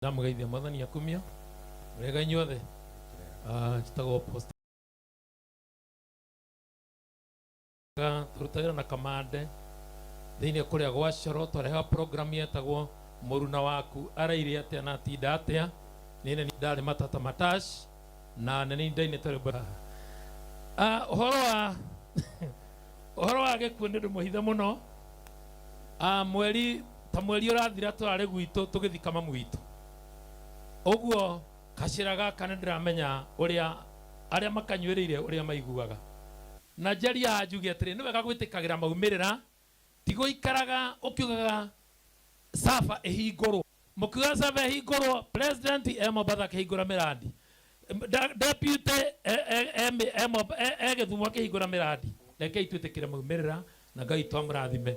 Ndamugeithia mwathani akumia mwega inyuothe chitago post turutagira na kamande thiine kuria gwa Coro twareha program yetagwo muruna waku araire atia na tinda atia nene ni ndari matata matash na nene ndaine tore uhoro wa gikuo ni ndumuhithe muno mweri urathira twari gwitu tugithika mamu witu oguo kacira gaka ndiramenya uria aria makanywereire uria maiguaga na jaria ajuge atiri ni wega gwitikagira maumirira tigo ikaraga ukiugaga safa ehingurwo mukiuga safa ehingurwo president Mobatha kehingura miradi deputy Githumo akehingura miradi reke itwitikire maumirira na Ngai twamurathime.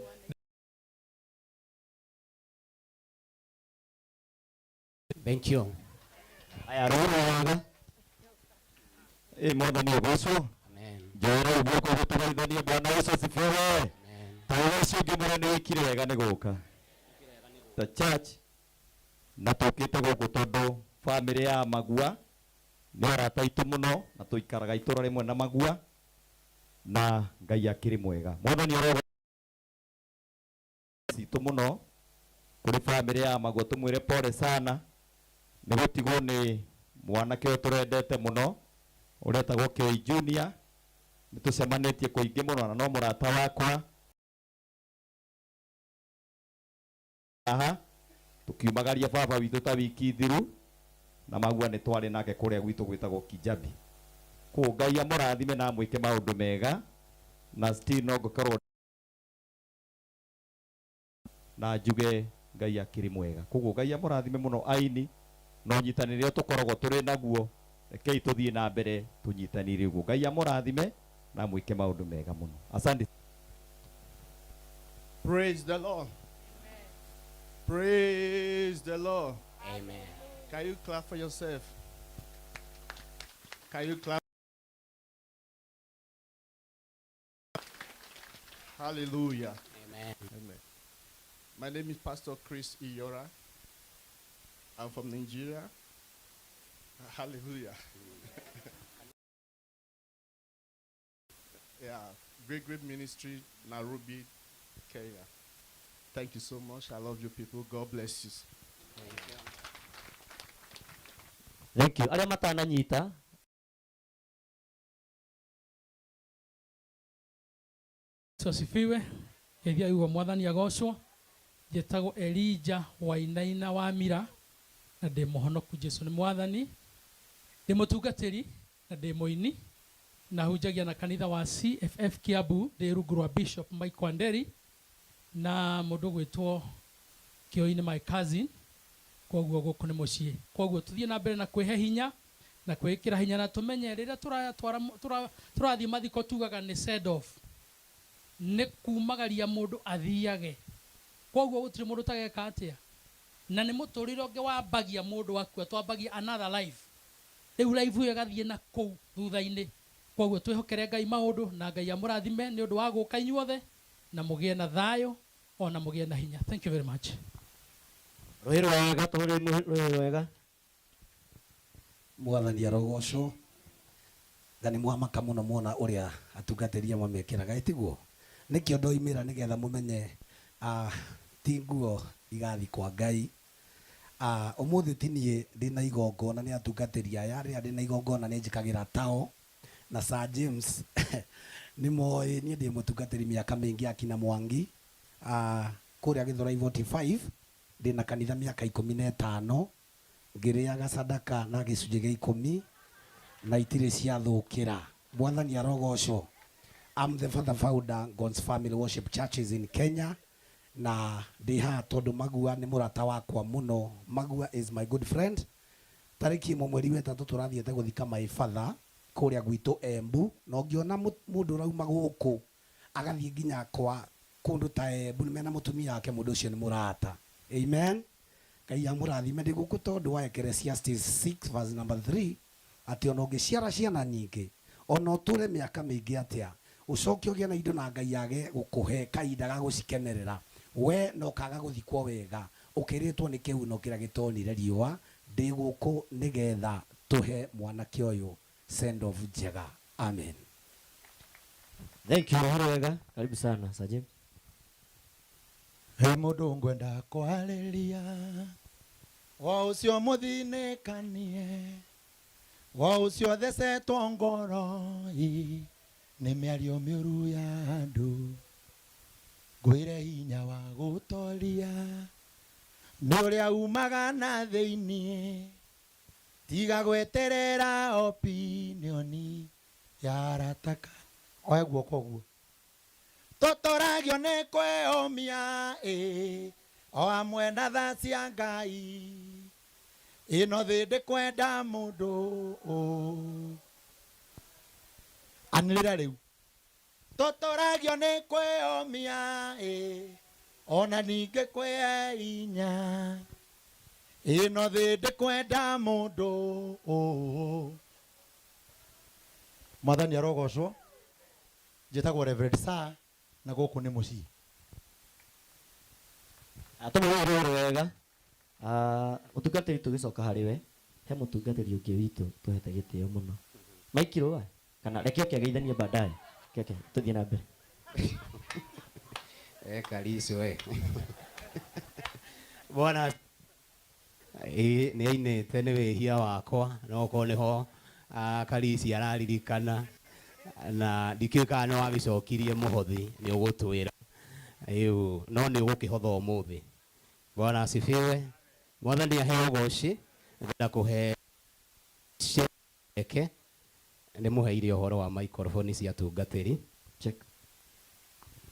Thank you. Aya roho mwathani ogocwo. Amen. Njoro uboko guturaithania Bwana Yesu asifiwe. Amen. Tawa cio ngimura ni wikire wega ni guka. The church na tukite guku tondu family ya Magua ni arata itu muno na tuikaraga itura rimwe na Magua na Ngai akiri mwega. Mwathani roho situ muno kuri family ya Magua tumwire pole sana. Nigotigwo ni mwanake uyu turendete muno uretagwo Kei Junior nitucemanitie kuingi muno na no murata wakwa tukiumagaria baba witu ta wiki thiru na Magua ni twari nake kuria gwitu gwitagwo Kijabi ku Ngai amurathime na mwike maundu mega na still no gukorwo na njuge Ngai akiri mwega kuguo Ngai amurathime muno aini no nyitanire tukoragwo turi naguo rekei tuthie na mbere tunyitanire uguo Ngai amurathime na mwike maundu mega muno. Asante. Praise the Lord. Amen. Praise the Lord. Amen. Can you clap for yourself? Can you clap? Hallelujah. Amen. Amen. My name is Pastor Chris Iyora. I'm from Nigeria. Hallelujah. Yeah, great ministry, Nairobi, Kenya. Thank you so much. I love you people. God bless you. Thank you. Aria matana nyita Sosifiwe ethia yugo mwathani agocwo jetagwo Elijah Wainaina wa Mira na ndi muhonoku Jesu ni mwathani ndi mutungatiri na ndi muini na hujagia na kanitha wa CFF Kiambu ndi rungu rwa Bishop Mike Wanderi na mundu gwitwo Kioini my cousin koguo guku ni mucii koguo tuthie na mbere na kwihe hinya na kwikira hinya na tumenye rira turathie mathiko tugaga ni send off ni kumagaria mundu athiage koguo gutiri mundu tageka atia na ni muturiro nge wambagia mundu wakua twambagia another life riu life uyo gathie na kou thutha-ini koguo twihokere Ngai maundu na Ngai amurathime ni undu wa guka inyuothe na mugie na thayo ona mugie na hinya. Thank you very much. rohero wega tore rohero wega mwathani arogocwo ngani mwamaka muno muona uria atungateria mamekiraga itiguo nikio ndoimira nigetha mumenye ti nguo igathi kwa Ngai umuthi tinie ndina igongona ni atungateria aya ria ndina igongona ni njikagira tao na Sir James ni moi ni ndi mutungateri miaka mingi akina Mwangi kuria Githurai 45 ndina kanitha miaka 15 ngiriaga sadaka na gicunje gia 10 na itire cia thukira mwathani arogocwo. I'm the founder God's Family Worship Churches in Kenya na ndiha tondu Magua ni murata wakwa muno. Magua is my good friend. Tariki mweri wetatu turathiete guthika my father kuria gwitu Embu no ngiona mundu rauma guku agathie nginya kwa kundu ta Embu nimena mutumia yake mundu ucio ni murata. Amen. Ngai amurathime ndi guku tondu wa Ecclesiastes 6 verse number 3 ati ono ngiciara ciana nyingi ono ture miaka mingi atia ucoke ugie na indo na Ngai age gukuhe kainda ga gucikenerera we no kaga guthikwo wega ukiritwo ni kiuno kira gitonire riua ndi guku nigetha tuhe mwanake uyu send off njega. Amen. Thank you Rohero wega. Karibu sana Sajim. Hei mundu ngwenda kwariria wa ucio muthinekanie wa ucio thecetwo ngoroi ni miario miuru ya andu ngwire hinya wa gutoria ni uria umaga na thiini tiga gweterera opinioni ya rataka oya guoko guo totoragio ni kweomia o amwe na tha cia Ngai ino thi ndi kwenda mundu anĩrĩra rĩu totoragio ni kweomia ona ningĩ kwĩinya ino thi ndi kwenda mundu Mwathani arogocwo. Njĩtagwo Reverend Sir na gũkũ nĩ mũciĩ. Atomũhũrũrũ wega. Ũtungatĩri tũgĩcoka harĩ we. He mũtungatĩri ũngĩ witũ tũhete gĩtĩo mũno. Maikirwo kana reke ũkĩageithanie baadaye. Keke tũthiĩ na mbere. Kariso Bwana nĩ ainĩte nĩ wĩhia wakwa no ko nĩho Karisi araririkana na ndikiuka no agicokirie muhothi ni ugutwira no ni ugukihotha umuthi. Bwana asifiwe. Mwathani aheo goci na kuhe eke ni muheire uhoro wa microphone cia tungatiri check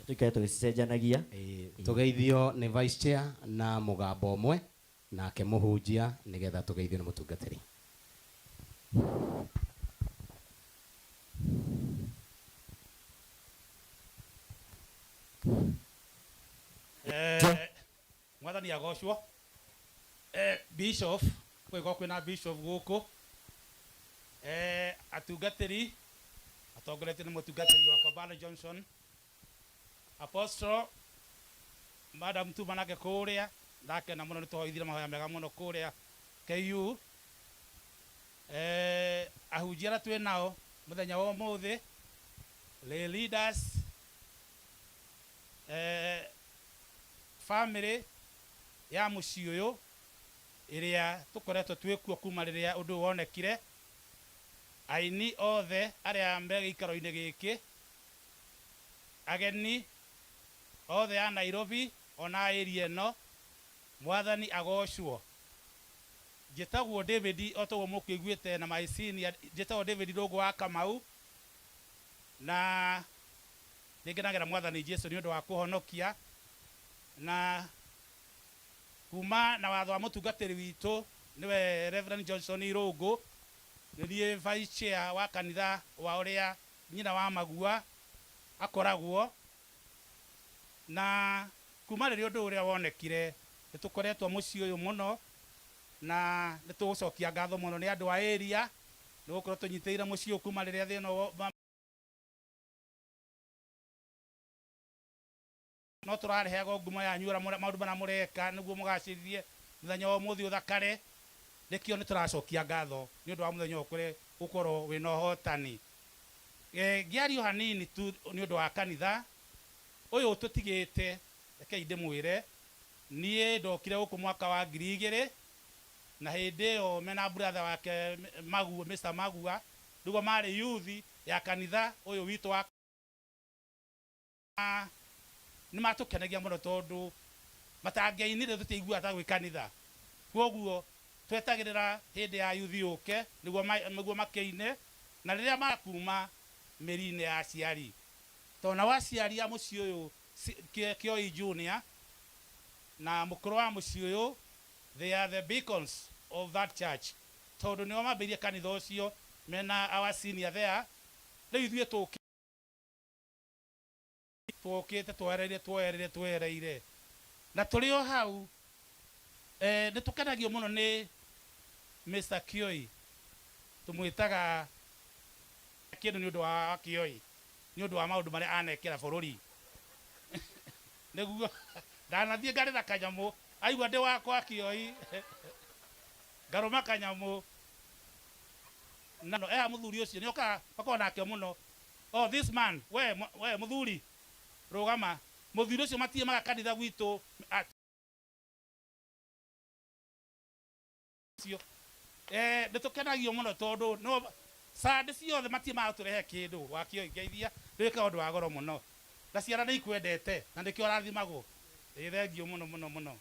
tukae tugicenjanagia tugeithio ni vice chair na mugambo umwe nake muhunjia nigetha tugeithio ni mutungatiri. Mwathani agocwo. Bishop kwĩgo kwĩna bishop gũkũ atungatĩri atongoretio nĩ mũtungatĩri wakwa Bana Johnson, Apostle Madam Tuma nake kũrĩa ndakena mũno nĩ tũhoithire mahoya mega mũno kũrĩa KU. Ahunjia arĩa twĩ nao mũthenya wa ũmũthĩ, lay leaders, family ya mũciĩ ũyũ ĩrĩa tũkoretwo twĩkuo kuma rĩrĩa ũndũ wonekire, aini othe arĩa me gĩikaro-inĩ gĩkĩ, ageni othe a Nairobi ona area ĩno, Mwathani agocwo. Njĩtagwo David otoguo mũkĩiguĩte na my senior, njĩtagwo David Ndũngũ wa Kamau, na nĩngenagĩra Mwathani Jesũ nĩ ũndũ wa kũhonokia na kuma na watho wa mũtungatĩri witũ niwe Reverend Johnson Irũngũ, nĩniĩ vice chair wa kanitha wa ũrĩa nyina wa Magua akoragwo, na kuma rĩrĩa ũndũ ũrĩa wonekire nĩtũkoretwo mũciĩ ũyũ mũno na nĩtũgũcokia ngatho mũno nĩ andũ a area nĩgũkorwo tũnyitĩire mũciĩ ũyũ kuma rĩrĩa thĩna no tũrareheaga ngumo yanyu maũndũ marĩa mũreka nĩguo mũgacĩrithie mũthenya wa ũmũthĩ ũthakare, nĩkĩo nĩtũracokia ngatho nĩ ũndũ wa mũthenya ũkũrĩ ũkorwo wĩna ũhotani. Ngĩario hanini tu nĩ ũndũ wa kanitha ũyũ tũtigĩte, rekei ndĩmwĩre niĩ ndokire gũkũ mwaka wa 2000 na hĩndĩ ĩyo mena brother wake Magua, Mr. Magua nĩguo marĩ youth ya kanitha ũyũ witũ wa nĩmatũkenagia mũno tondũ matangĩainire tũtiaiguaga ta gwĩ kanitha, koguo twetagĩrĩra hĩndĩ ya youth yũke nĩguo makĩine, na rĩrĩa makuma mĩri-inĩ ya aciari tondũ nao aciari a mũciĩ ũyũ Kioi Junior na mũkũrũ wa mũciĩ ũyũ, they are the beacons of that church tondũ nĩo mambĩirie kanitha ũcio mena our senior there. Rĩu ithuĩ tũkĩte twereire na tũrĩ o hau nĩtũkenagio mũno nĩ Mr. Kioi, tũmwĩtaga kĩndũ nĩ ũndũ wa Kioi, nĩ ũndũ wa maũndũ marĩa anekera bũrũri nĩguo ndanathiĩ ngarĩra kanyamũ aigua ndĩ wakwa kioi ngarũma kanyamũ nano mũthuri ũcio nĩ okaga akorwo nake mũno. Oh, this man we mũthuri rũgama. Mũthuri ũcio matirĩ maga kanitha gwitũ nĩ tũkenagio mũno tondũ no Sunday ciothe matirĩ maga tũrehe kĩndũ wakĩo ngeithia ndĩka ũndũ wa goro mũno na ciana nĩ ikwendete na nĩkĩo rathimagwo. Thengio mũno mũno mũno.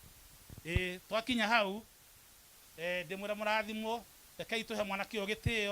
Twakinya hau ndĩmwĩra mũrathimwo rekei tũhe mwanake ũyũ gĩtĩo.